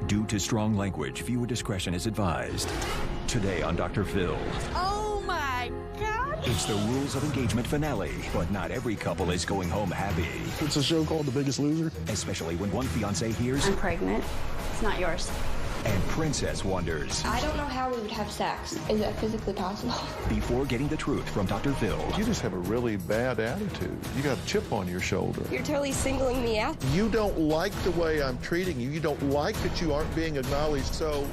Due to strong language, viewer discretion is advised. Today on Dr. Phil. Oh my God! It's the Rules of Engagement finale, but not every couple is going home happy. It's a show called The Biggest Loser. Especially when one fiancé hears... I'm pregnant. It's not yours. And Princess wonders... I don't know how we would have sex. Is that physically possible? Before getting the truth from Dr. Phil. You just have a really bad attitude. You got a chip on your shoulder. You're totally singling me out. You don't like the way I'm treating you. You don't like that you aren't being acknowledged, so...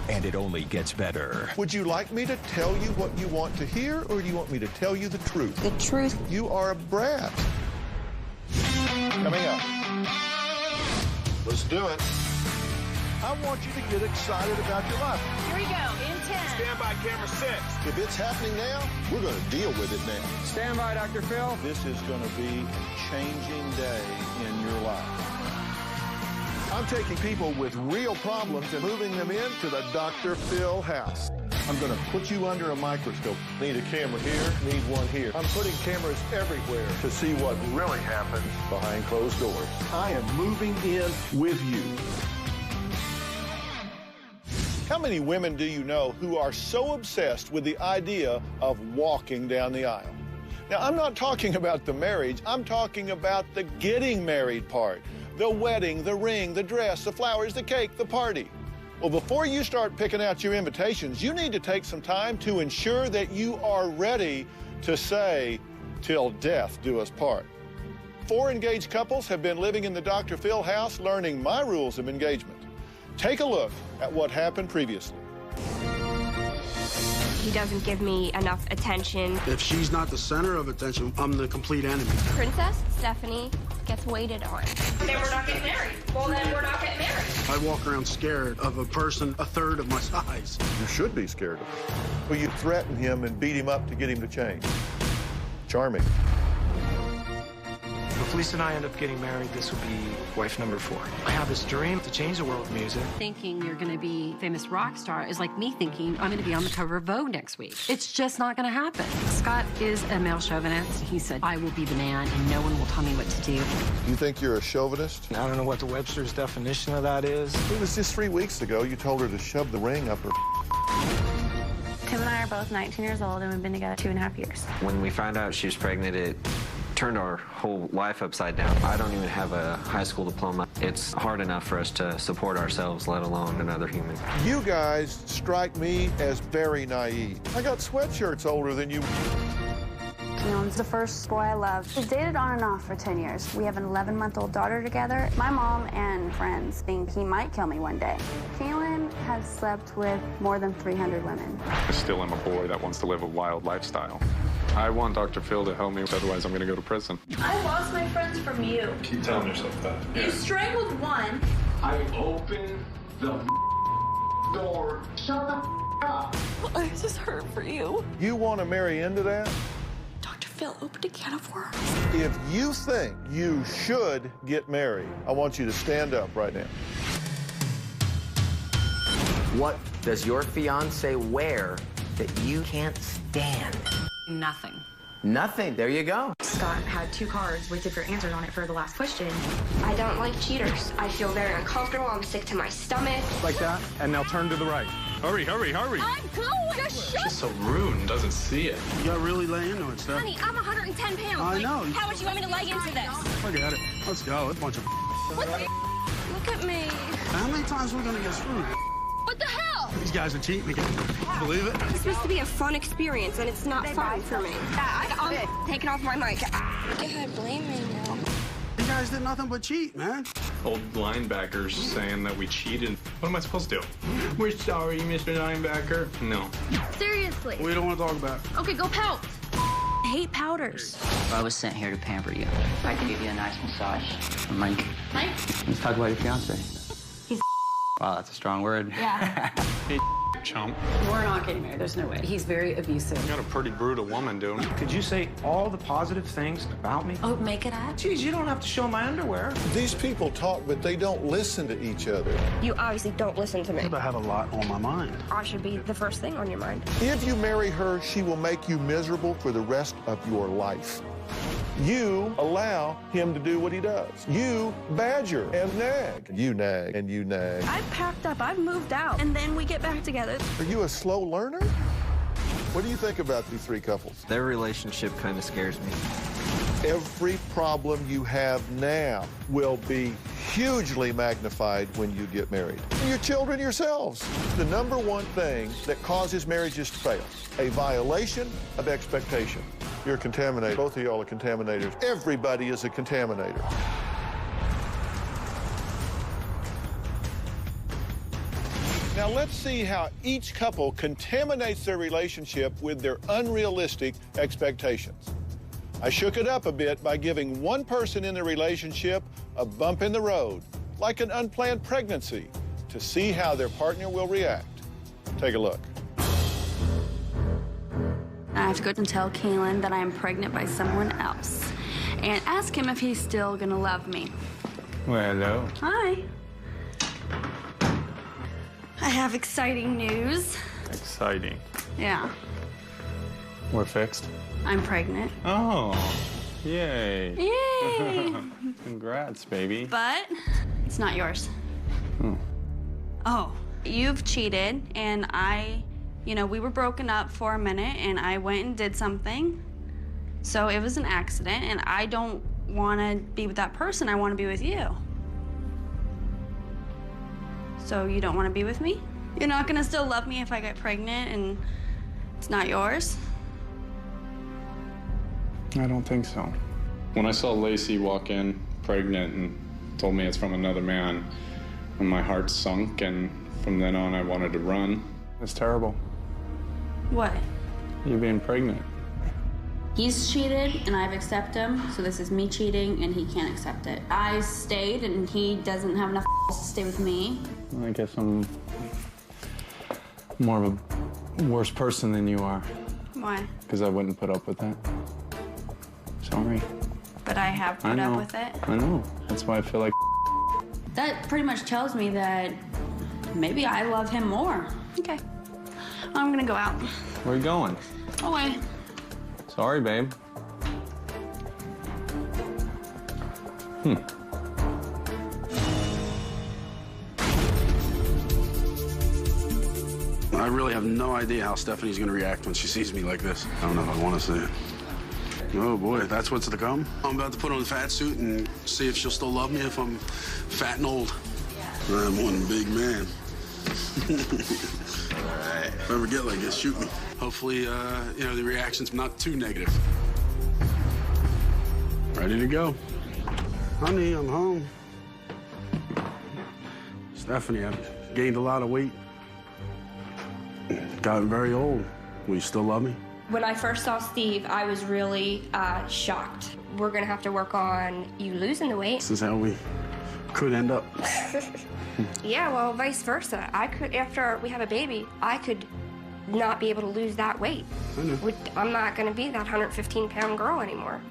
And it only gets better. Would you like me to tell you what you want to hear, or do you want me to tell you the truth? The truth. You are a brat. Coming up. Let's do it. I want you to get excited about your life. Here we go, in 10. Stand by, camera 6. If it's happening now, we're going to deal with it now. Stand by, Dr. Phil. This is going to be a changing day in your life. I'm taking people with real problems and moving them into the Dr. Phil house. I'm going to put you under a microscope. Need a camera here, need one here. I'm putting cameras everywhere to see what really happens behind closed doors. I am moving in with you. How many women do you know who are so obsessed with the idea of walking down the aisle? Now, I'm not talking about the marriage. I'm talking about the getting married part. The wedding, the ring, the dress, the flowers, the cake, the party. Well, before you start picking out your invitations, you need to take some time to ensure that you are ready to say, "Till death do us part." 4 engaged couples have been living in the Dr. Phil house learning my rules of engagement. Take a look at what happened previously. He doesn't give me enough attention. If she's not the center of attention, I'm the complete enemy. Princess Stephanie gets waited on. Then we're not getting married. Well, then we're not getting married. I walk around scared of a person a third of my size. You should be scared of him. Well, you threaten him and beat him up to get him to change. Charming. If Lisa and I end up getting married, this will be wife number 4. I have this dream to change the world of music. Thinking you're going to be a famous rock star is like me thinking I'm going to be on the cover of Vogue next week. It's just not going to happen. Scott is a male chauvinist. He said, I will be the man and no one will tell me what to do. You think you're a chauvinist? I don't know what the Webster's definition of that is. It was just 3 weeks ago you told her to shove the ring up her. Tim and I are both 19 years old, and we've been together 2.5 years. When we found out she was pregnant, it turned our whole life upside down. I don't even have a high school diploma. It's hard enough for us to support ourselves, let alone another human. You guys strike me as very naive. I got sweatshirts older than you. Keelan's the first boy I loved. We've dated on and off for 10 years. We have an 11-month-old daughter together. My mom and friends think he might kill me one day. Keelan has slept with more than 300 women. I still am a boy that wants to live a wild lifestyle. I want Dr. Phil to help me, otherwise I'm going to go to prison. I lost my friends from you. Keep telling yourself that. You strangled one. I opened the door. Shut the up. I just hurt for you. You want to marry into that? Dr. Phil opened a can of worms. If you think you should get married, I want you to stand up right now. What does your fiance wear that you can't stand? Nothing. Nothing. There you go. Scott had 2 cards with different answers on it for the last question. I don't like cheaters. I feel very uncomfortable. I'm sick to my stomach. Like that, and now turn to the right. Hurry, hurry, hurry. I'm going. Just shut She's so rude and doesn't see it. You gotta really lay into it, Steph. Honey, I'm 110 pounds. I know. How would you want me to lay into this? Forget it. Let's go. It's a bunch of Look at me. How many times are we gonna get screwed? What the hell? These guys are cheating again. Believe it? It's supposed to be a fun experience, and it's not fun for me. I'm taking off my mic. God, blame me now. You guys did nothing but cheat, man. Old linebackers saying that we cheated. What am I supposed to do? We're sorry, Mr. Linebacker. No. Seriously. We don't want to talk about it. Okay, go pout. I hate powders. I was sent here to pamper you. I can give you a nice massage. Mike. Mike? Let's talk about your fiance. Wow, that's a strong word. Yeah. Hey, chump. We're not getting married. There's no way. He's very abusive. You got a pretty brutal woman, dude. Could you say all the positive things about me? Oh, make it up. Geez, you don't have to show my underwear. These people talk, but they don't listen to each other. You obviously don't listen to me. I have a lot on my mind. I should be the first thing on your mind. If you marry her, she will make you miserable for the rest of your life. You allow him to do what he does. You badger and nag. You nag and you nag. I've packed up, I've moved out, and then we get back together. Are you a slow learner? What do you think about these three couples? Their relationship kind of scares me. Every problem you have now will be hugely magnified when you get married. Your children yourselves. The number one thing that causes marriages to fail, a violation of expectation. You're contaminated. Both of y'all are contaminators. Everybody is a contaminator. Now let's see how each couple contaminates their relationship with their unrealistic expectations. I shook it up a bit by giving one person in the relationship a bump in the road, like an unplanned pregnancy, to see how their partner will react. Take a look. I have to go and tell Kaylin that I am pregnant by someone else and ask him if he's still gonna love me. Well, hello. Hi. I have exciting news. Exciting. Yeah, We're fixed. I'm pregnant. Oh, yay. Yay! Congrats, baby. But it's not yours. Oh, you've cheated, and we were broken up for a minute, and I went and did something. So it was an accident, and I don't want to be with that person. I want to be with you. So you don't want to be with me? You're not going to still love me if I get pregnant and it's not yours? I don't think so. When I saw Lacey walk in pregnant and told me it's from another man, and my heart sunk, and from then on I wanted to run. It's terrible. What? You being pregnant. He's cheated and I've accepted him, so this is me cheating and he can't accept it. I stayed and he doesn't have enough to stay with me. I guess I'm more of a worse person than you are. Why? Because I wouldn't put up with that. Sorry. But I have put up with it. I know. That's why I feel like That pretty much tells me that maybe I love him more. Okay. I'm gonna go out. Where are you going? Away. Sorry, babe. I really have no idea how Stephanie's gonna react when she sees me like this. I don't know if I want to see it. Oh boy, that's what's to come. I'm about to put on a fat suit and see if she'll still love me if I'm fat and old. I'm one big man. All right. If I ever get like this, shoot me. Hopefully, the reaction's not too negative. Ready to go. Honey, I'm home. Stephanie, I've gained a lot of weight. Gotten very old. Will you still love me? When I first saw Steve, I was really shocked. We're gonna have to work on you losing the weight. This is how we could end up. Yeah, well, vice versa. I could, after we have a baby, I could not be able to lose that weight. I know. I'm not gonna be that 115-pound girl anymore.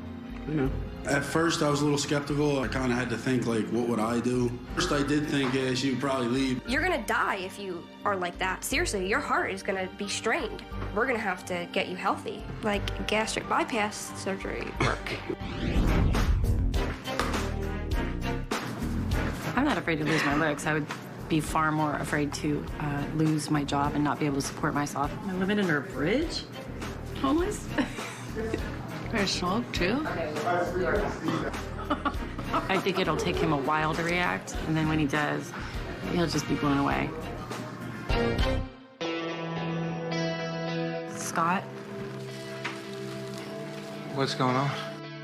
I know. At first, I was a little skeptical. I kind of had to think, like, what would I do? First, I did think she would probably leave. You're gonna die if you are like that. Seriously, your heart is gonna be strained. We're gonna have to get you healthy, like gastric bypass surgery work. I'm not afraid to lose my looks. I would be far more afraid to lose my job and not be able to support myself. Am I living under a bridge? Homeless? There's smoke, too. I think it'll take him a while to react, and then when he does, he'll just be blown away. Scott? What's going on?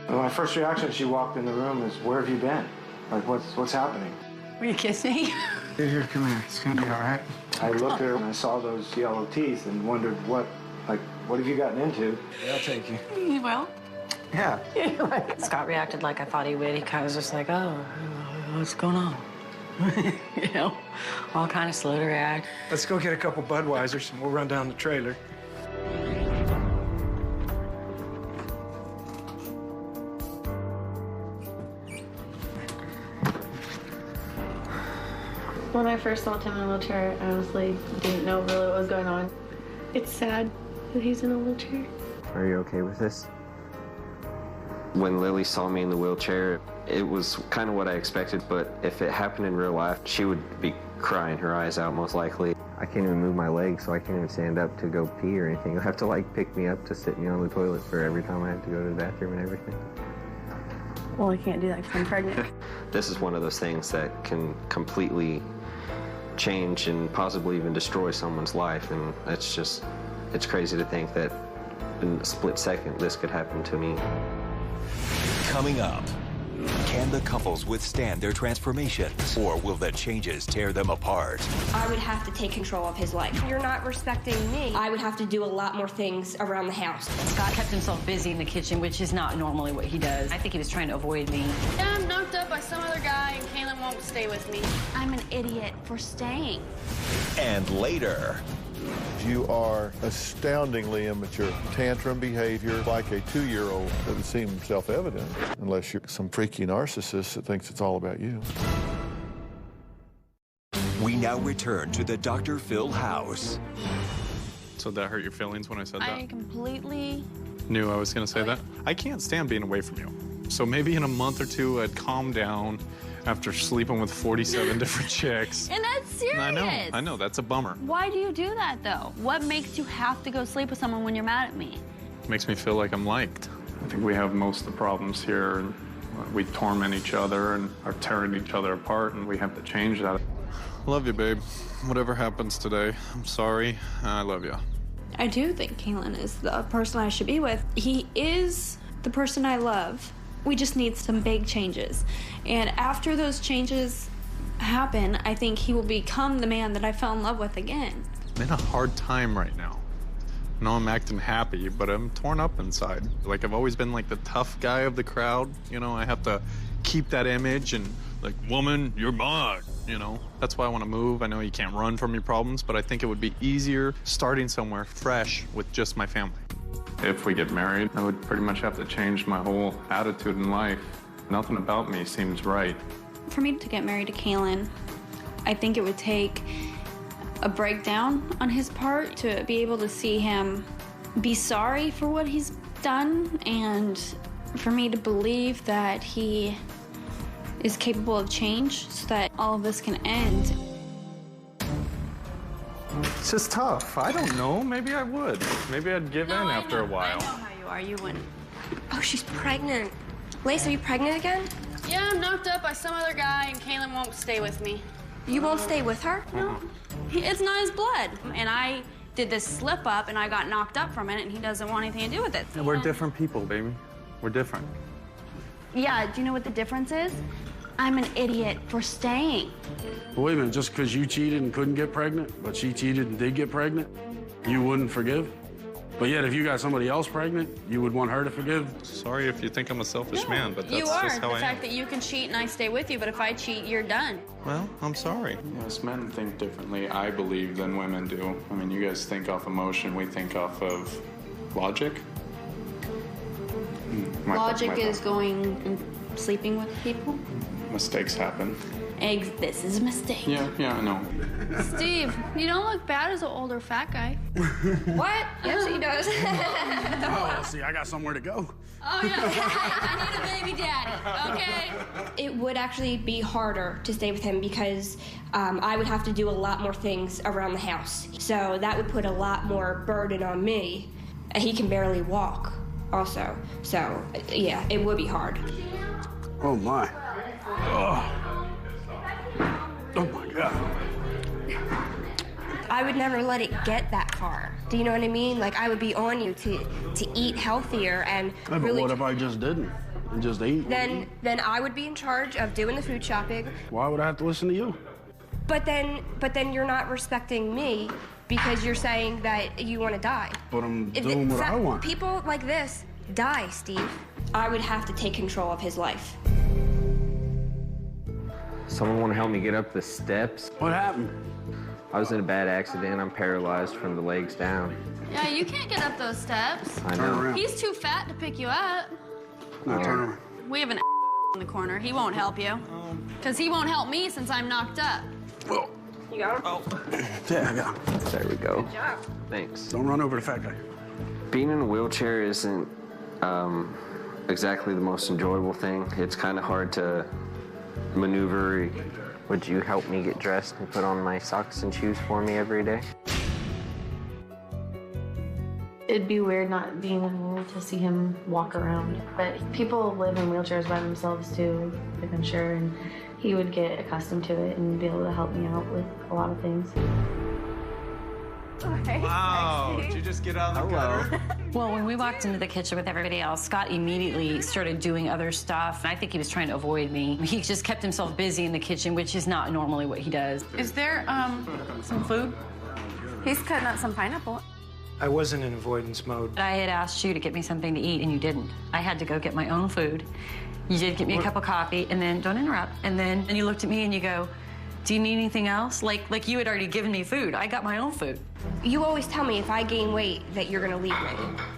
Well, my first reaction, she walked in the room, is, where have you been? Like, what's happening? Were you kissing? Here, come here. It's gonna be all right. I looked at her and I saw those yellow teeth and wondered what have you gotten into? Yeah, I'll take you. You will? Yeah. Scott reacted like I thought he would. He kind of was just like, oh, what's going on? All kind of slow to react. Let's go get a couple Budweisers and we'll run down the trailer. When I first saw Tim in a wheelchair, I honestly didn't know really what was going on. It's sad that he's in a wheelchair. Are you okay with this? When Lily saw me in the wheelchair, it was kind of what I expected, but if it happened in real life, she would be crying her eyes out most likely. I can't even move my legs, so I can't even stand up to go pee or anything. You'll have to like pick me up to sit me on the toilet for every time I have to go to the bathroom and everything. Well, I can't do that because I'm pregnant. This is one of those things that can completely change and possibly even destroy someone's life, and it's crazy to think that in a split second this could happen to me. Coming up, can the couples withstand their transformations, or will the changes tear them apart? I would have to take control of his life. You're not respecting me. I would have to do a lot more things around the house. Scott kept himself busy in the kitchen, which is not normally what he does. I think he was trying to avoid me. Yeah, I'm knocked up by some other guy, and Kaylin won't stay with me. I'm an idiot for staying. And later, You are astoundingly immature. Tantrum behavior like a 2-year-old doesn't seem self-evident unless you're some freaky narcissist that thinks it's all about you. We now return to the Dr. Phil house. So that hurt your feelings when I said that? I completely Knew I was going to say that. I can't stand being away from you. So maybe in a month or two, I'd calm down after sleeping with 47 different chicks. And that's serious. I know, that's a bummer. Why do you do that, though? What makes you have to go sleep with someone when you're mad at me? Makes me feel like I'm liked. I think we have most of the problems here, and we torment each other and are tearing each other apart, and we have to change that. Love you, babe. Whatever happens today, I'm sorry. I love you. I do think Kaylin is the person I should be with. He is the person I love. We just need some big changes. And after those changes happen, I think he will become the man that I fell in love with again. I'm in a hard time right now. I know I'm acting happy, but I'm torn up inside. Like, I've always been like the tough guy of the crowd. You know, I have to keep that image and like, woman, you're mine, you know? That's why I want to move. I know you can't run from your problems, but I think it would be easier starting somewhere fresh with just my family. If we get married, I would pretty much have to change my whole attitude in life. Nothing about me seems right. For me to get married to Kaylin, I think it would take a breakdown on his part to be able to see him be sorry for what he's done, and for me to believe that he is capable of change so that all of this can end. It's just tough. I don't know. Maybe I would. Maybe I'd give in after a while. I know how you are. You wouldn't. Oh, she's pregnant. Lace, are you pregnant again? Yeah, I'm knocked up by some other guy, and Kaylin won't stay with me. You won't stay with her? No. It's not his blood. And I did this slip up, and I got knocked up from it, and he doesn't want anything to do with it. Yeah, we're different people, baby. We're different. Yeah, do you know what the difference is? I'm an idiot for staying. But wait a minute, just because you cheated and couldn't get pregnant, but she cheated and did get pregnant, you wouldn't forgive? But yet, if you got somebody else pregnant, you would want her to forgive? Sorry if you think I'm a selfish man, but that's You are. just how The I am. fact that you can cheat and I stay with you, but if I cheat, you're done. Well, I'm sorry. Yes, men think differently, I believe, than women do. I mean, you guys think off emotion, we think off of logic. Logic is going and sleeping with people. Mistakes happen. Eggs, this is a mistake. Yeah, I know. Steve, you don't look bad as an older fat guy. What? Yes, he does. Oh, see, I got somewhere to go. Oh, yeah. I need a baby daddy, okay? It would actually be harder to stay with him because I would have to do a lot more things around the house. So that would put a lot more burden on me. He can barely walk also. So, yeah, it would be hard. Oh, my. Oh, my God. I would never let it get that far. Do you know what I mean? Like, I would be on you to eat healthier and Yeah, but really... what if I just didn't and just ate? Then I would be in charge of doing the food shopping. Why would I have to listen to you? But then you're not respecting me because you're saying that you want to die. But I'm doing what I want. People like this die, Steve. I would have to take control of his life. Someone want to help me get up the steps? What happened? I was in a bad accident. I'm paralyzed from the legs down. Yeah, you can't get up those steps. I know. He's too fat to pick you up. No, turn around. We have an in the corner. He won't help you. Because he won't help me since I'm knocked up. Oh. You got him? Oh. Yeah, I got him. There we go. Good job. Thanks. Don't run over the fat guy. Being in a wheelchair isn't exactly the most enjoyable thing. It's kind of hard to maneuver. Would you help me get dressed and put on my socks and shoes for me every day? It'd be weird not being able to see him walk around. But people live in wheelchairs by themselves too, I'm sure, and he would get accustomed to it and be able to help me out with a lot of things. Wow, did you just get out of the gutter? Well, when we walked into the kitchen with everybody else, Scott immediately started doing other stuff. And I think he was trying to avoid me. He just kept himself busy in the kitchen, which is not normally what he does. Is there some food? He's cutting up some pineapple. I wasn't in avoidance mode. I had asked you to get me something to eat, and you didn't. I had to go get my own food. You did get me a cup of coffee, and then, don't interrupt, and you looked at me and you go, do you need anything else? Like you had already given me food. I got my own food. You always tell me if I gain weight that you're gonna leave me.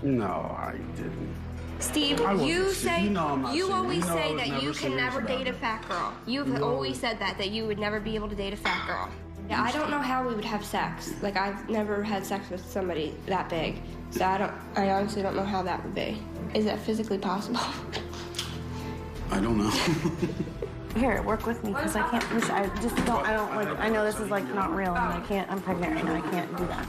No, I didn't. Steve, you say you always say that you can never date a fat girl. You've always said that you would never be able to date a fat girl. Yeah, I don't know how we would have sex. Like, I've never had sex with somebody that big, so I honestly don't know how that would be. Is that physically possible? I don't know. Here, work with me, because I can't push. I know this is like not real, and I'm pregnant right now. I can't do that.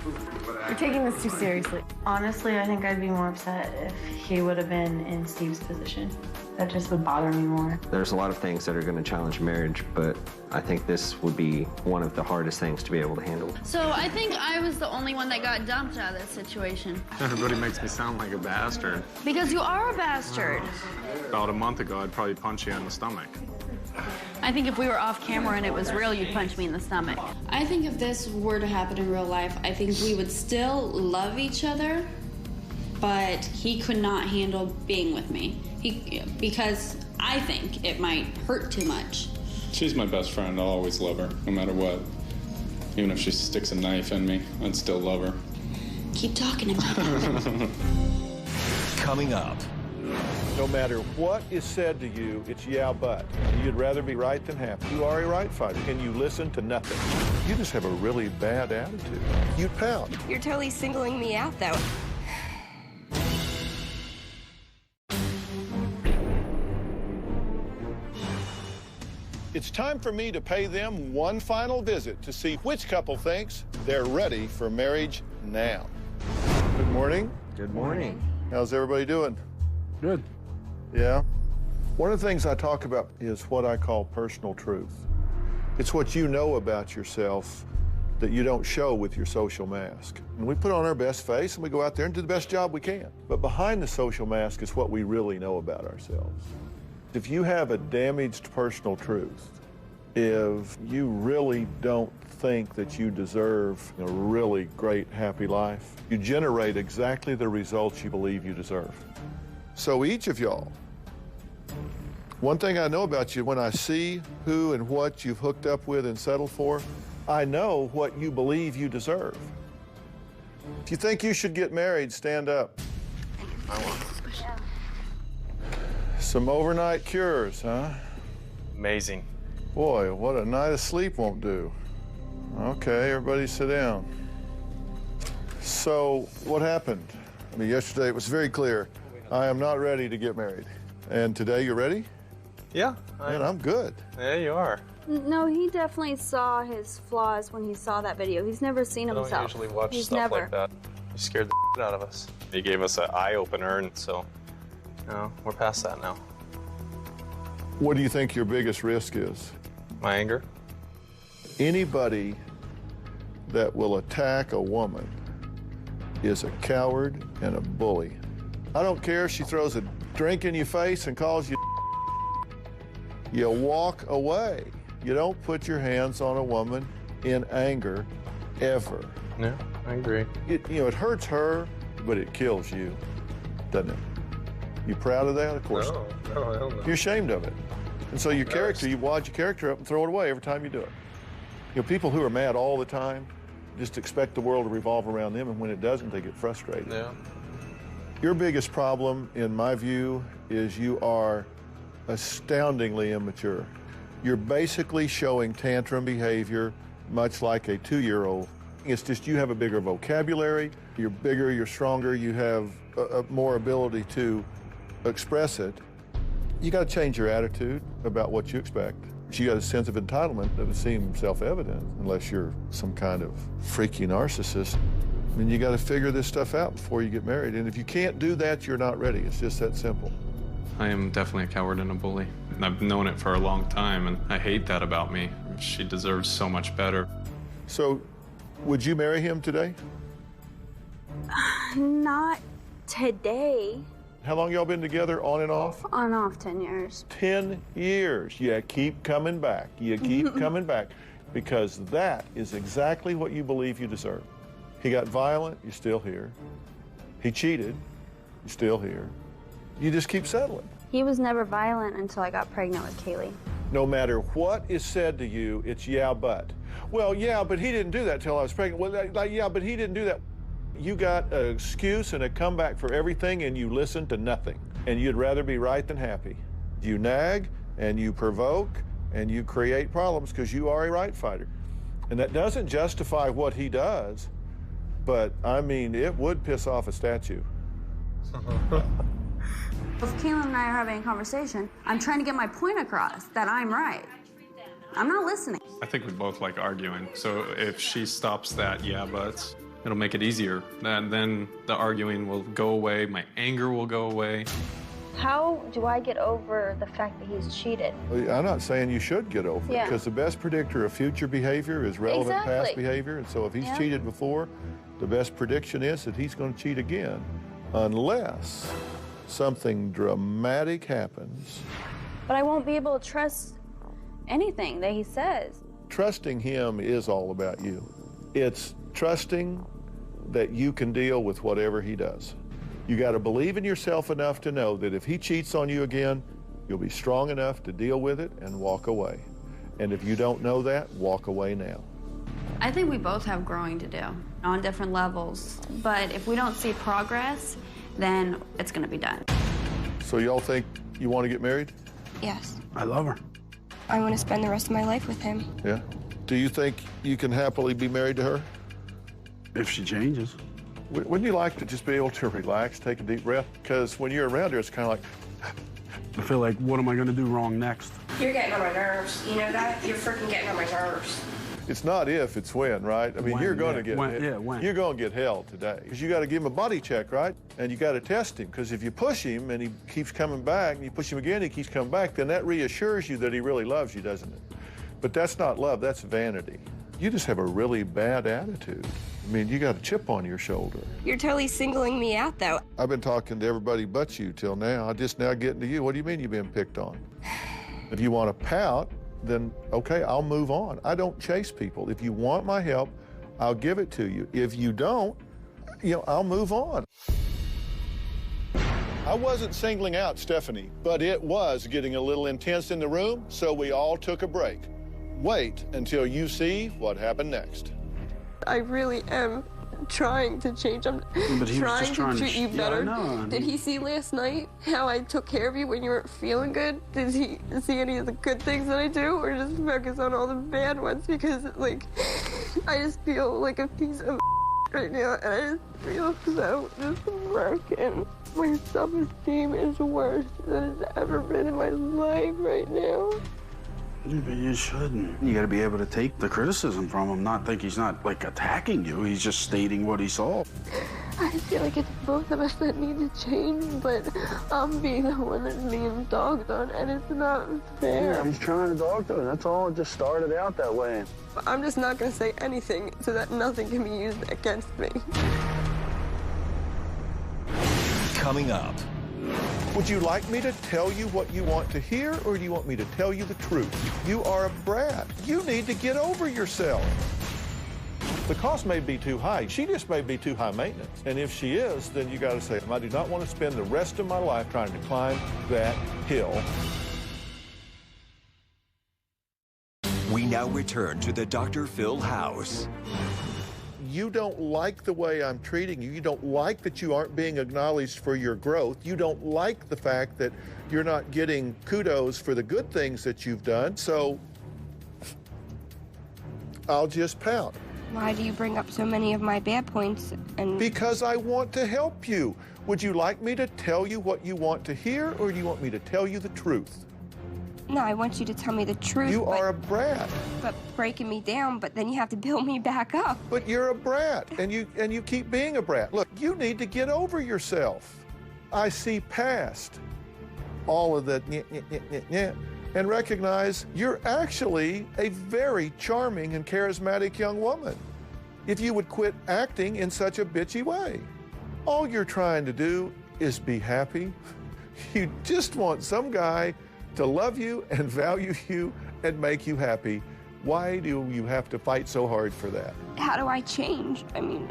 You're taking this too seriously. Honestly, I think I'd be more upset if he would have been in Steve's position. That just would bother me more. There's a lot of things that are going to challenge marriage, but I think this would be one of the hardest things to be able to handle. So I think I was the only one that got dumped out of this situation. Everybody makes me sound like a bastard. Because you are a bastard. About a month ago, I'd probably punch you in the stomach. I think if we were off camera and it was real, you'd punch me in the stomach. I think if this were to happen in real life, I think we would still love each other, but he could not handle being with me. Because I think it might hurt too much. She's my best friend. I'll always love her, no matter what. Even if she sticks a knife in me, I'd still love her. Keep talking about it. Coming up. No matter what is said to you, it's yeah, but. You'd rather be right than happy. You are a right fighter, and you listen to nothing. You just have a really bad attitude. You'd pout. You're totally singling me out, though. It's time for me to pay them one final visit to see which couple thinks they're ready for marriage now. Good morning. Good morning. How's everybody doing? Good. Yeah? One of the things I talk about is what I call personal truth. It's what you know about yourself that you don't show with your social mask. And we put on our best face and we go out there and do the best job we can. But behind the social mask is what we really know about ourselves. If you have a damaged personal truth, if you really don't think that you deserve a really great, happy life, you generate exactly the results you believe you deserve. So each of y'all, one thing I know about you, when I see who and what you've hooked up with and settled for, I know what you believe you deserve. If you think you should get married, stand up. Some overnight cures, huh? Amazing. Boy, what a night of sleep won't do. Okay, everybody sit down. So, what happened? I mean, yesterday it was very clear. I am not ready to get married. And today, you're ready? Yeah. Man, I'm good. Yeah, you are. No, he definitely saw his flaws when he saw that video. He's never seen I don't himself. usually watch He's stuff never. like that. You scared the shit out of us. He gave us an eye-opener, and so, we're past that now. What do you think your biggest risk is? My anger. Anybody that will attack a woman is a coward and a bully. I don't care if she throws a drink in your face and calls you. You walk away. You don't put your hands on a woman in anger, ever. Yeah, I agree. It hurts her, but it kills you, doesn't it? You proud of that? Of course not. No, hell no. You're ashamed of it. And so your character, you wad your character up and throw it away every time you do it. People who are mad all the time just expect the world to revolve around them, and when it doesn't, they get frustrated. Yeah. Your biggest problem, in my view, is you are astoundingly immature. You're basically showing tantrum behavior, much like a 2-year-old. It's just you have a bigger vocabulary, you're bigger, you're stronger, you have more ability to express it, you got to change your attitude about what you expect. You got a sense of entitlement that would seem self-evident unless you're some kind of freaky narcissist. I mean, you got to figure this stuff out before you get married. And if you can't do that, you're not ready. It's just that simple. I am definitely a coward and a bully. And I've known it for a long time, and I hate that about me. She deserves so much better. So, would you marry him today? Not today. How long y'all been together, on and off? On and off, 10 years. 10 years. You keep coming back. You keep coming back. Because that is exactly what you believe you deserve. He got violent, you're still here. He cheated, you're still here. You just keep settling. He was never violent until I got pregnant with Kaylee. No matter what is said to you, it's yeah, but. Well, yeah, but he didn't do that till I was pregnant. Well, yeah, but he didn't do that. You got an excuse and a comeback for everything, and you listen to nothing. And you'd rather be right than happy. You nag, and you provoke, and you create problems because you are a right fighter. And that doesn't justify what he does, but, I mean, it would piss off a statue. If Kaylin and I are having a conversation, I'm trying to get my point across, that I'm right. I'm not listening. I think we both like arguing. So if she stops that, yeah, but it'll make it easier. And then the arguing will go away, my anger will go away. How do I get over the fact that he's cheated? I'm not saying you should get over it, because the best predictor of future behavior is relevant past behavior. And so if he's cheated before, the best prediction is that he's going to cheat again, unless something dramatic happens. But I won't be able to trust anything that he says. Trusting him is all about you. It's trusting that you can deal with whatever he does. You got to believe in yourself enough to know that if he cheats on you again, you'll be strong enough to deal with it and walk away. And if you don't know that, walk away now. I think we both have growing to do on different levels. But if we don't see progress, then it's going to be done. So y'all think you want to get married? Yes. I love her. I want to spend the rest of my life with him. Yeah. Do you think you can happily be married to her? If she changes. Wouldn't you like to just be able to relax, take a deep breath? Because when you're around her, it's kind of like... I feel like, what am I going to do wrong next? You're getting on my nerves. You know that? You're freaking getting on my nerves. It's not if, it's when, right? I mean, when, you're going to get when. You're going to get held today. Because you got to give him a body check, right? And you got to test him. Because if you push him and he keeps coming back, and you push him again, he keeps coming back, then that reassures you that he really loves you, doesn't it? But that's not love, that's vanity. You just have a really bad attitude. I mean, you got a chip on your shoulder. You're totally singling me out, though. I've been talking to everybody but you till now. I just now getting to you. What do you mean you've been picked on? If you want to pout, then okay, I'll move on. I don't chase people. If you want my help, I'll give it to you. If you don't, I'll move on. I wasn't singling out Stephanie, but it was getting a little intense in the room, so we all took a break. Wait until you see what happened next. I really am trying to change. I'm trying to treat you better. Did he see last night how I took care of you when you weren't feeling good? Did he see any of the good things that I do, or just focus on all the bad ones? Because, like, I just feel like a piece of right now, and I just feel so just broken. My self-esteem is worse than it's ever been in my life right now. But you shouldn't. You got to be able to take the criticism from him, not think he's not, like, attacking you. He's just stating what he saw. I feel like it's both of us that need to change, but I'm being the one that's being dogged on, and it's not fair. Yeah, he's trying to dog on. That's all. It just started out that way. I'm just not going to say anything so that nothing can be used against me. Coming up. Would you like me to tell you what you want to hear, or do you want me to tell you the truth? You are a brat. You need to get over yourself. The cost may be too high. She just may be too high maintenance. And if she is, then you got to say, I do not want to spend the rest of my life trying to climb that hill. We now return to the Dr. Phil house. You don't like the way I'm treating you. You don't like that you aren't being acknowledged for your growth. You don't like the fact that you're not getting kudos for the good things that you've done. So I'll just pout. Why do you bring up so many of my bad points? And Because I want to help you. Would you like me to tell you what you want to hear, or do you want me to tell you the truth? No, I want you to tell me the truth. You are a brat. But breaking me down, but then you have to build me back up. But you're a brat, and you keep being a brat. Look, you need to get over yourself. I see past all of that and recognize you're actually a very charming and charismatic young woman. If you would quit acting in such a bitchy way. All you're trying to do is be happy. You just want some guy to love you and value you and make you happy. Why do you have to fight so hard for that? How do I change? I mean...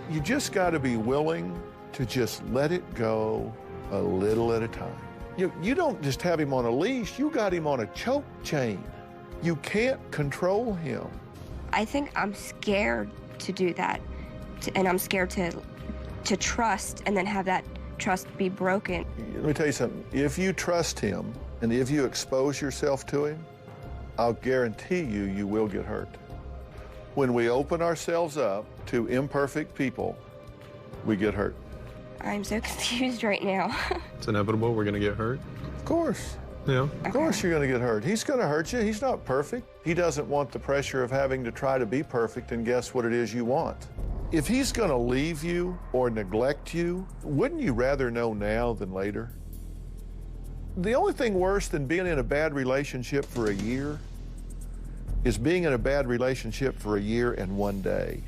You just got to be willing to just let it go a little at a time. You don't just have him on a leash, you got him on a choke chain. You can't control him. I think I'm scared to do that, and I'm scared to trust and then have that trust be broken. Let me tell you something. If you trust him and if you expose yourself to him, I'll guarantee you, you will get hurt. When we open ourselves up to imperfect people, we get hurt. I'm so confused right now. It's inevitable we're going to get hurt. Of course. Yeah. Of course you're going to get hurt. He's going to hurt you. He's not perfect. He doesn't want the pressure of having to try to be perfect and guess what it is you want. If he's going to leave you or neglect you, wouldn't you rather know now than later? The only thing worse than being in a bad relationship for a year is being in a bad relationship for a year and 1 day.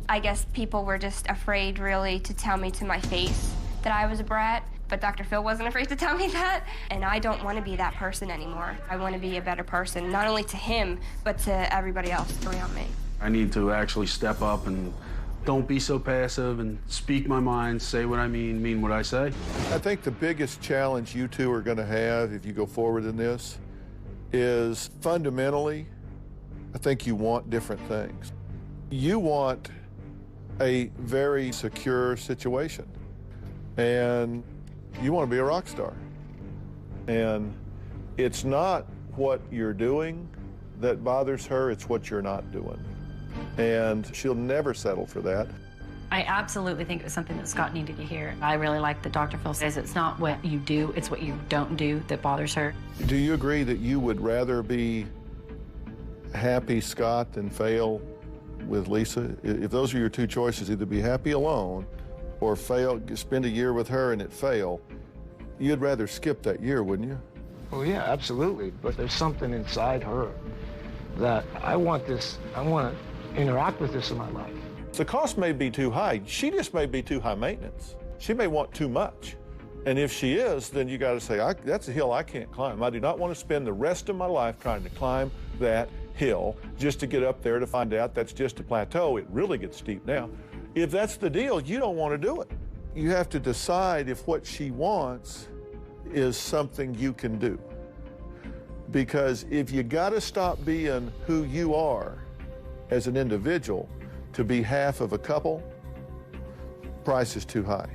I guess people were just afraid, really, to tell me to my face that I was a brat, but Dr. Phil wasn't afraid to tell me that, and I don't want to be that person anymore. I want to be a better person, not only to him, but to everybody else around me. I need to actually step up and don't be so passive and speak my mind, say what I mean what I say. I think the biggest challenge you two are going to have if you go forward in this is fundamentally, I think you want different things. You want a very secure situation, and you want to be a rock star. And it's not what you're doing that bothers her, it's what you're not doing. And she'll never settle for that. I absolutely think it was something that Scott needed to hear. I really like that Dr. Phil says it's not what you do, it's what you don't do that bothers her. Do you agree that you would rather be happy, Scott, than fail with Lisa? If those are your two choices, either be happy alone or fail, spend a year with her and it fail, you'd rather skip that year, wouldn't you? Well, yeah, absolutely. But there's something inside her that I want to interact with this in my life. The cost may be too high. She just may be too high maintenance. She may want too much. And if she is, then you got to say, that's a hill I can't climb. I do not want to spend the rest of my life trying to climb that hill just to get up there to find out that's just a plateau. It really gets steep now. If that's the deal, you don't want to do it. You have to decide if what she wants is something you can do. Because if you got to stop being who you are as an individual to be half of a couple, price is too high.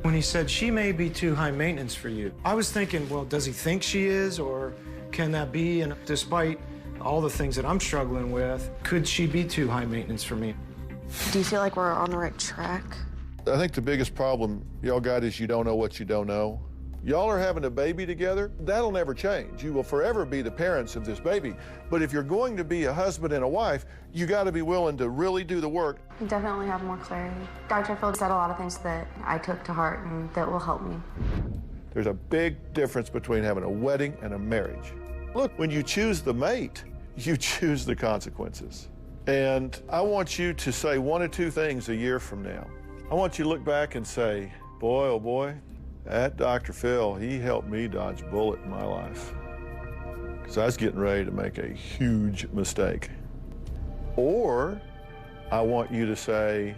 When he said she may be too high maintenance for you, I was thinking, well, does he think she is, or can that be? And despite all the things that I'm struggling with, could she be too high maintenance for me? Do you feel like we're on the right track? I think the biggest problem y'all got is you don't know what you don't know. Y'all are having a baby together. That'll never change. You will forever be the parents of this baby. But if you're going to be a husband and a wife, you got to be willing to really do the work. You definitely have more clarity. Dr. Phil said a lot of things that I took to heart and that will help me. There's a big difference between having a wedding and a marriage. Look, when you choose the mate, you choose the consequences. And I want you to say one or two things a year from now. I want you to look back and say, boy, oh boy, that Dr. Phil, he helped me dodge a bullet in my life. Because I was getting ready to make a huge mistake. Or I want you to say,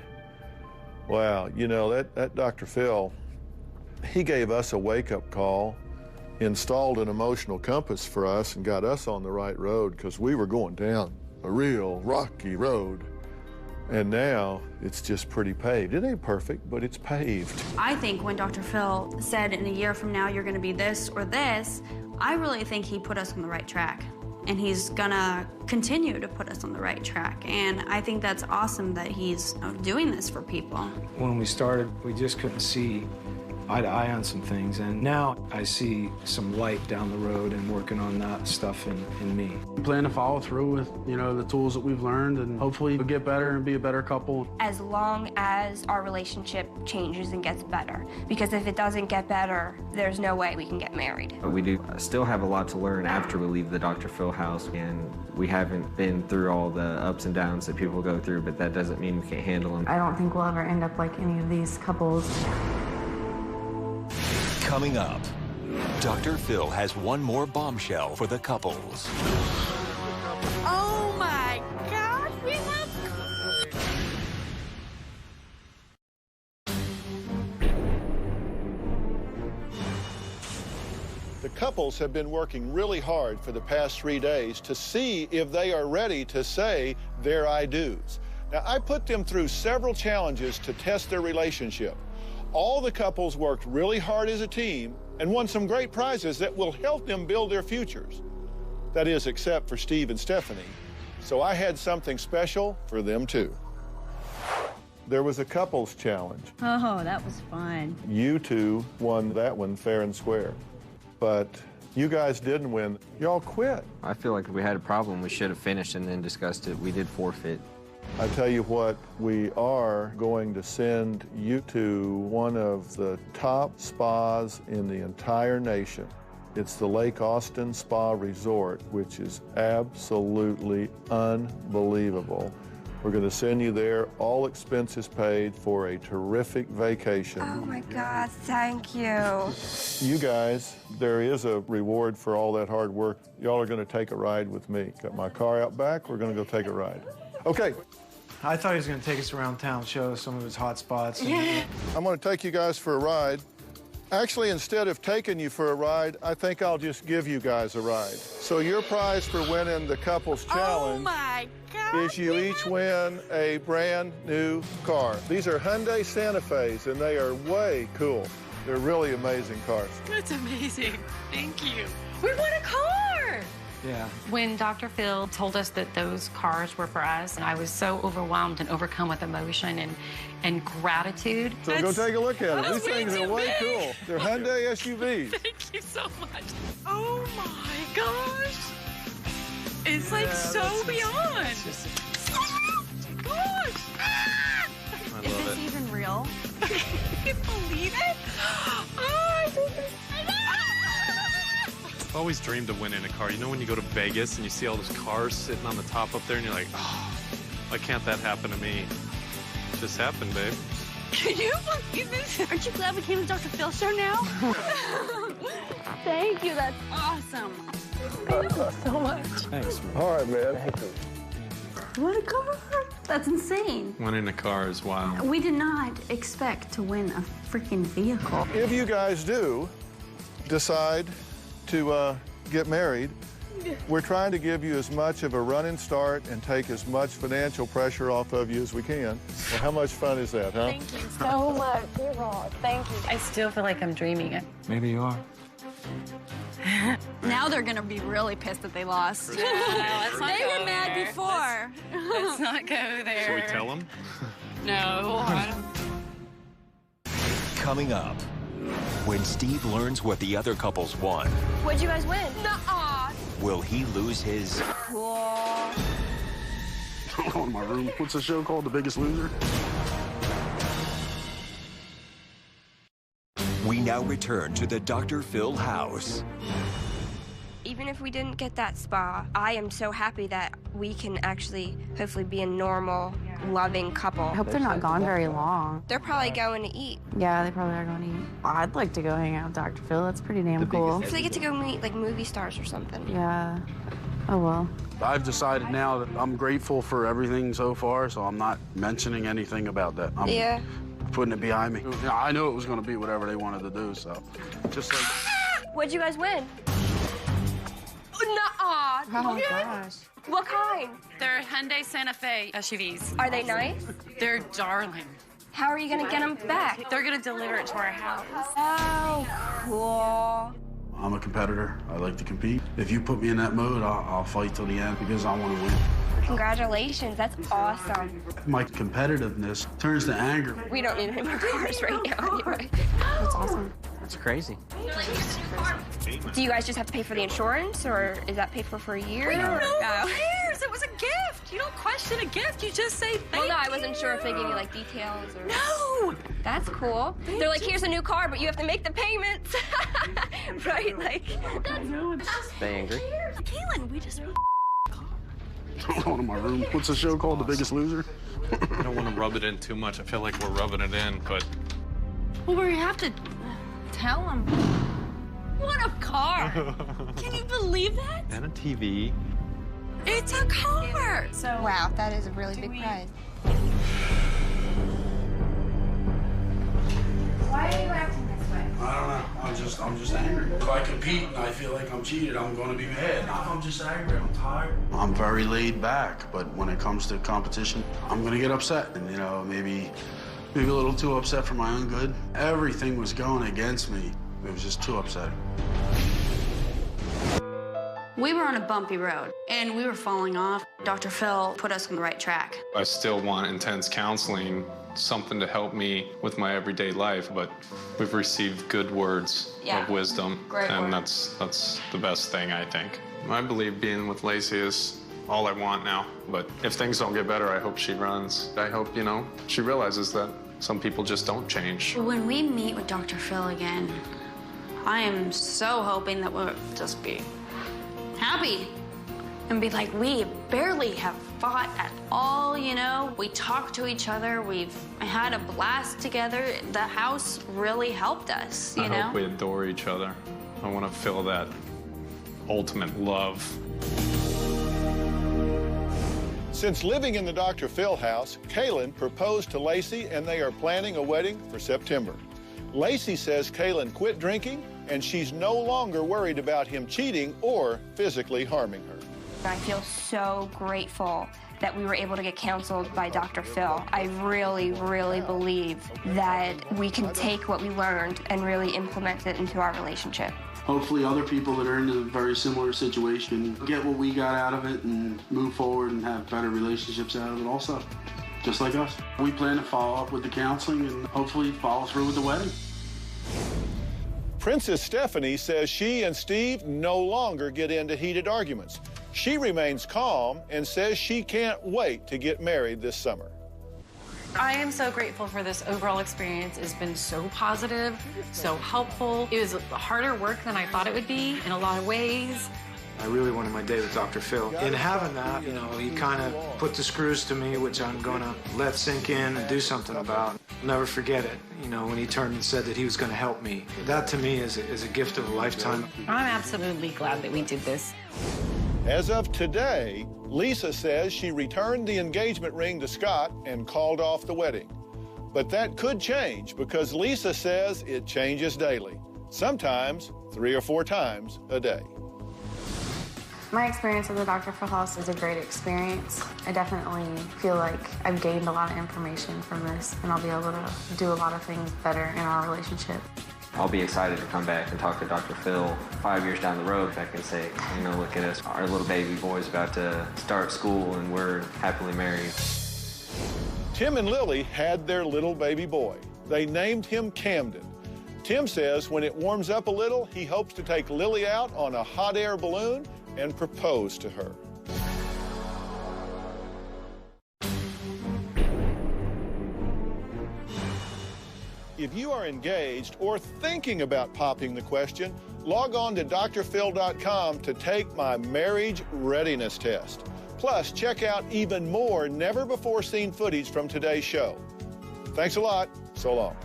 wow, you know, that Dr. Phil, he gave us a wake-up call, installed an emotional compass for us, and got us on the right road because we were going down a real rocky road. And now it's just pretty paved. It ain't perfect, but it's paved. I think when Dr. Phil said in a year from now you're going to be this or this, I really think he put us on the right track. and he's gonna continue to put us on the right track. And I think that's awesome that he's doing this for people. When we started, we just couldn't see eye to eye on some things, and now I see some light down the road and working on that stuff in me. We plan to follow through with, you know, the tools that we've learned, and hopefully we'll get better and be a better couple. As long as our relationship changes and gets better. Because if it doesn't get better, there's no way we can get married. We do still have a lot to learn after we leave the Dr. Phil house, and we haven't been through all the ups and downs that people go through, but that doesn't mean we can't handle them. I don't think we'll ever end up like any of these couples. Coming up, Dr. Phil has one more bombshell for the couples. Oh my gosh, we have... The couples have been working really hard for the past 3 days to see if they are ready to say their I do's. Now, I put them through several challenges to test their relationship. All the couples worked really hard as a team and won some great prizes that will help them build their futures. That is, except for Steve and Stephanie. So I had something special for them, too. There was a couples challenge. Oh, that was fun. You two won that one fair and square. But you guys didn't win. Y'all quit. I feel like if we had a problem, we should have finished and then discussed it. We did forfeit. I tell you what, we are going to send you to one of the top spas in the entire nation. It's the Lake Austin Spa Resort, which is absolutely unbelievable. We're going to send you there, all expenses paid, for a terrific vacation. Oh my God, thank you. You guys, there is a reward for all that hard work. Y'all are going to take a ride with me. Got my car out back, we're going to go take a ride. Okay. I thought he was going to take us around town, show us some of his hot spots. I'm going to take you guys for a ride. Actually, instead of taking you for a ride, I think I'll just give you guys a ride. So your prize for winning the couples challenge is you each win a brand new car. These are Hyundai Santa Fe's, and they are way cool. They're really amazing cars. That's amazing. Thank you. We won a car! Yeah. When Dr. Phil told us that those cars were for us, and I was so overwhelmed and overcome with emotion and gratitude. So go take a look at them. These things are way cool. They're Hyundai SUVs. Thank you so much. Oh my gosh. It's like so beyond. Oh my gosh. I Is love this it. even real? Can you believe it? Oh, I think this... I've always dreamed of winning a car. You know when you go to Vegas and you see all those cars sitting on the top up there and you're like, oh, why can't that happen to me? It just happened, babe. Can you believe this? Aren't you glad we came to Dr. Phil's show now? Thank you, that's awesome. Thank you so much. Thanks, man. All right, man. Thank you. What a car! That's insane. Winning a car is wild. We did not expect to win a freaking vehicle. If you guys do decide to get married, we're trying to give you as much of a running start and take as much financial pressure off of you as we can. Well, how much fun is that, huh? Thank you so much. You're wrong. Thank you. I still feel like I'm dreaming it. Maybe you are. Now they're gonna be really pissed that they lost. let's not They go were mad there. before. Let's not go there. Should we tell them? No. Coming up, when Steve learns what the other couples won, What'd you guys win? Nuh-uh. will he lose his Cool. Go in my room. What's the show called? The Biggest Loser? We now return to the Dr. Phil house. Even if we didn't get that spa, I am so happy that we can actually hopefully be a normal, loving couple. I hope they're not gone very long. They're probably going to eat. Yeah, they probably are going to eat. I'd like to go hang out with Dr. Phil. That's pretty damn cool. If they get to go meet like movie stars or something. Yeah. Oh, well. I've decided now that I'm grateful for everything so far, so I'm not mentioning anything about that. I'm putting it behind me. I knew it was going to be whatever they wanted to do, so just like... What'd you guys win? Nuh-uh. Oh, my gosh. What kind? They're Hyundai Santa Fe SUVs. Are they nice? They're darling. How are you going to get them back? They're going to deliver it to our house. Oh, cool. I'm a competitor. I like to compete. If you put me in that mode, I'll fight till the end because I want to win. Congratulations, that's awesome. My competitiveness turns to anger. We don't need any more cars right now anyway. That's awesome. That's crazy. Do you guys just have to pay for the insurance, or is that paid for a year? No, who cares? It was a gift. You don't question a gift. You just say thank you. Well, no, I wasn't sure if they gave you, like, details or... No! That's cool. They're like, here's a new car, but you have to make the payments. Right? Like... Stay angry. Kaylin, we just... I want in my room. What's the show called? The Biggest Loser? I don't want to rub it in too much. I feel like we're rubbing it in, but... Well, we have to tell him. What a car! Can you believe that? And a TV. It's a car! So, wow, that is a really big prize. Why are you acting this way? I don't know. I'm just angry. If I compete and I feel like I'm cheated, I'm going to be mad. I'm just angry. I'm tired. I'm very laid back, but when it comes to competition, I'm going to get upset. And, you know, maybe a little too upset for my own good. Everything was going against me. It was just too upsetting. We were on a bumpy road, and we were falling off. Dr. Phil put us on the right track. I still want intense counseling, something to help me with my everyday life, but we've received good words of wisdom, and that's the best thing, I think. I believe being with Lacey is all I want now, but if things don't get better, I hope she runs. I hope, you know, she realizes that some people just don't change. When we meet with Dr. Phil again, I am so hoping that we'll just be happy and be like, we barely have fought at all, you know? We talk to each other. We've had a blast together. The house really helped us, you know? I hope we adore each other. I want to feel that ultimate love. Since living in the Dr. Phil house, Kaylin proposed to Lacey, and they are planning a wedding for September. Lacey says Kaylin quit drinking, and she's no longer worried about him cheating or physically harming her. I feel so grateful that we were able to get counseled by Dr. Phil. I really, really believe that we can take what we learned and really implement it into our relationship. Hopefully other people that are in a very similar situation get what we got out of it and move forward and have better relationships out of it also, just like us. We plan to follow up with the counseling and hopefully follow through with the wedding. Princess Stephanie says she and Steve no longer get into heated arguments. She remains calm and says she can't wait to get married this summer. I am so grateful for this overall experience. It's been so positive, so helpful. It was harder work than I thought it would be in a lot of ways. I really wanted my day with Dr. Phil. In having that, you know, he kind of put the screws to me, which I'm going to let sink in and do something about. I'll never forget it, you know, when he turned and said that he was going to help me. That, to me, is a gift of a lifetime. I'm absolutely glad that we did this. As of today, Lisa says she returned the engagement ring to Scott and called off the wedding. But that could change because Lisa says it changes daily, sometimes 3 or 4 times a day. My experience at the Dr. Phil house is a great experience. I definitely feel like I've gained a lot of information from this, and I'll be able to do a lot of things better in our relationship. I'll be excited to come back and talk to Dr. Phil 5 years down the road. I can say, you know, look at us. Our little baby boy's about to start school, and we're happily married. Tim and Lily had their little baby boy. They named him Camden. Tim says when it warms up a little, he hopes to take Lily out on a hot air balloon and propose to her. If you are engaged or thinking about popping the question, log on to drphil.com to take my marriage readiness test. Plus, check out even more never-before-seen footage from today's show. Thanks a lot. So long.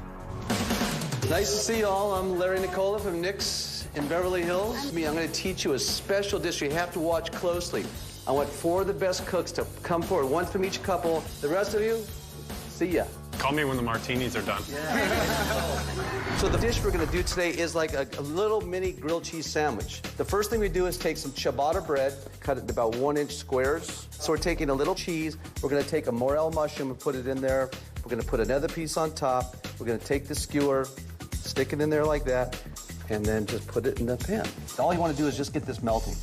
Nice to see you all. I'm Larry Nicola from Nick's in Beverly Hills. I'm going to teach you a special dish you have to watch closely. I want 4 of the best cooks to come forward, 1 from each couple. The rest of you, see ya. Call me when the martinis are done. Yeah. So the dish we're going to do today is like a little mini grilled cheese sandwich. The first thing we do is take some ciabatta bread, cut it into about 1-inch squares. So we're taking a little cheese. We're going to take a morel mushroom and put it in there. We're going to put another piece on top. We're going to take the skewer, stick it in there like that. and then just put it in the pan. All you want to do is just get this melting.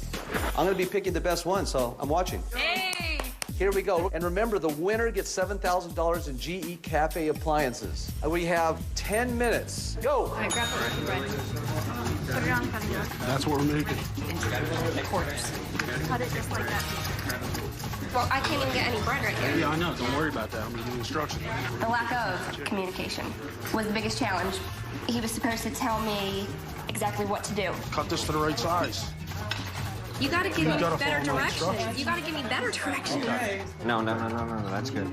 I'm going to be picking the best one, so I'm watching. Hey! Here we go. And remember, the winner gets $7,000 in GE Cafe appliances. We have 10 minutes. Go! All right, grab the bread. Put it on cutting board. That's what we're making. Quarters. Cut it just like that. Well, I can't even get any bread right here. Yeah, I know. Don't worry about that. I'm going to give you instructions. The lack of communication was the biggest challenge. He was supposed to tell me exactly what to do. Cut this to the right size. You gotta give me better directions. You gotta give me better directions. No, that's good.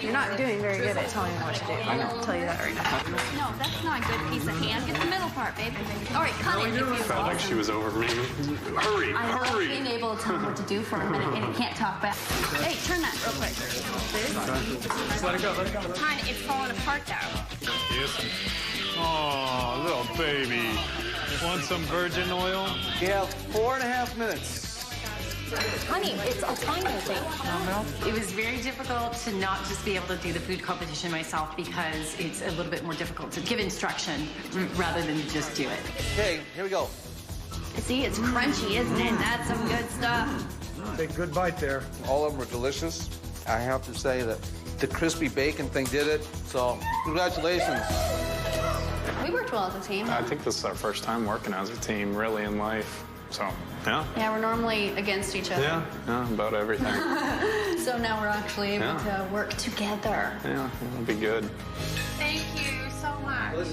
You're not doing very good at telling me what to do. I'll tell you that right now. No, that's not a good piece of ham. Get the middle part, baby. All right, cut it. I felt like she was over me. Hurry, I love hurry. being able to tell him what to do for a minute and he can't talk back. Hey, turn that real quick. Just let it go, let it go. Kind of, it's falling apart though. Yes. Oh, little baby. Want some virgin oil? You have 4.5 minutes. Honey, it's a timing thing. It was very difficult to not just be able to do the food competition myself because it's a little bit more difficult to give instruction rather than just do it. Okay, here we go. See, it's crunchy, isn't it? That's some good stuff. Take a good bite there. All of them were delicious. I have to say that the crispy bacon thing did it, so congratulations. We worked well as a team. I think this is our first time working as a team, really, in life. So, yeah. Yeah, we're normally against each other. Yeah, about everything. So now we're actually able to work together. Yeah, it'll be good. Thank you so much.